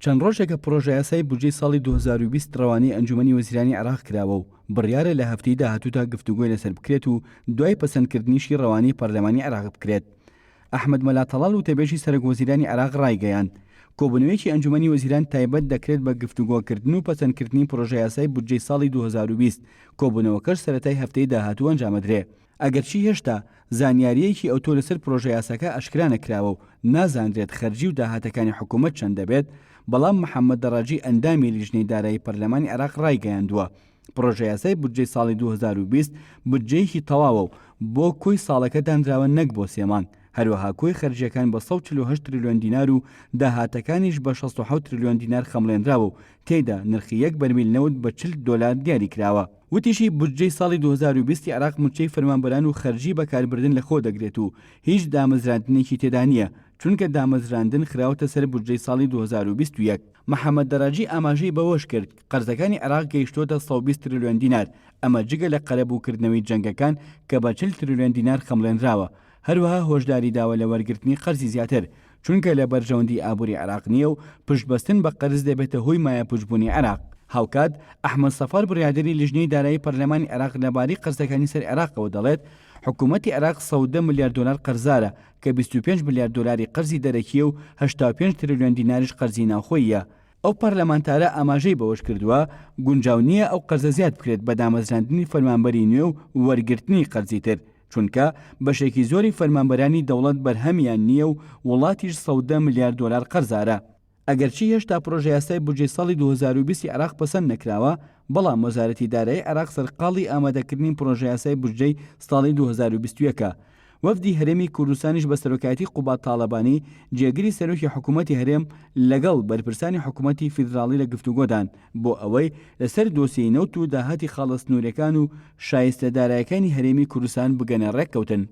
چەند ڕۆژێکە پرۆژە یاسای بودجەی ساڵی 2020 ڕەوانەی ئەنجومەنی وەزیرانی عێراق کراوە و بڕیارە لە هەفتەی داهاتوودا گفتوگۆی لەسەر بکرێت و دوای پەسەندکردنیشی ڕەوانەی پەرلەمانی عێراق بکرێت. ئەحمەد مەلا تەڵال و تێبێژی سەرۆک وەزیرانی عێراق ڕایگەیاند کۆبوونەوەیەکی ئەنجومەنی وەزیران تایبەت دەکرێت بە گفتوگۆکردن و پەسەندکردنی پرۆژە یاسای بودجەی ساڵی 2020 کۆبوونەوەکەش سەرەتای هەفتەی داهاتوو ئەنجامەدرێ. ئەگەرچی هێشتا زانیاریەکی ئەوتۆ لەسەر پرۆژە یاساکە ئەشکرا نەکراوە و نازانرێت خەرجی و داهاتەکانی حکوومەت چەند دەبێت، بەڵام محەممەد دەڕاجی ئەندامی لیژنەی دارایی پەرلەمانی عێراق ڕایگەیاندووە پرۆژە یاسای بودجەی ساڵی 2020 بودجەیەکی تەواوە و بۆ کۆی ساڵەکە دانراوە نەک بۆ سێمان، هەروەها کۆی خەرجیەکان بە 148 تریلیۆن دینار و داهاتەکانیش بە 67 تریلیۆن دینار خەمڵێنراوە و تێیدا نرخی یەک بەرمیل نەوت بە 40 دۆلار دیاری کراوە. وتیشی بودجەی ساڵی 2020 عێراق موچەی فەرمانبەران و خەرجی بەکاربردن لە خۆ دەگرێت و هیچ دامەزراندنێکی تێدا نییە، چونکە دامەزراندن خراوەتە سەر بودجەی ساڵی 2021. محەممەد دەڕاجی ئاماژەی بەوەش کرد قەرزەکانی عێراق گەیشتۆتە 120 تریلیۆن دینار، ئەمە جگە لە قەرەبووکردنەوەی جەنگەکان کە بە 40 تریلیۆن دینار خەمڵێنراوە. هەروەها هۆشداری داوە لە وەرگرتنی قەرزی زیاتر، چونکە لە بەرژەوەندی ئابووری عێراق نییە و پشتبەستن بە قەرز دەبێتە هۆی مایە پوچبوونی عێراق. هاوکات ئەحمەد سەفار بڕیادەری لیژنەی دارایی پەرلەمانی عێراق لەبارەی قەرزەکانی سەر عێراقەوە دەڵێت حکوومەتی عێراق 110 ملیار دلار قەرزارە کە 25 ملیار دلاری قەرزی دەرەکیە و 85 تریلیۆن دیناریش قەرزی ناوخۆییە. ئەو پەرلەمانتارە ئاماژەی بەوەش کردووە گونجاو نییە ئەو قەرزە زیاد بکرێت بە دامەزراندنی فەرمانبەری نوێ و وەرگرتنی قەرزی تر، چونکە بەشێکی زۆری فەرمانبەرانی دەوڵەت بەرهەمیان نییە و وڵاتیش 110 ملیار دلار قەرزارە. ئەگەرچی هێشتا پرۆژە یاسای بودجەی ساڵی 2020 عێراق پەسەند نەکراوە، بەڵام وەزارەتی دارایی عێراق سەرقاڵی ئامادەکردنی پرۆژە یاسای بودجەی ساڵی 2021. وەفدی هەرێمی کوردستانیش بە سەرۆکایەتی قوبات تاڵەبانی جێگیری سەرۆکی حکوومەتی هەرێم لەگەڵ بەرپرسانی حکوومەتی فیدراڵی لە گفتوگۆدان بۆ ئەوەی لەسەر دۆسیەی نەوت و داهاتی خاڵە سنوورەکان و شایستەدارایەکانی هەرێمی کوردستان بگەنە ڕێککەوتن.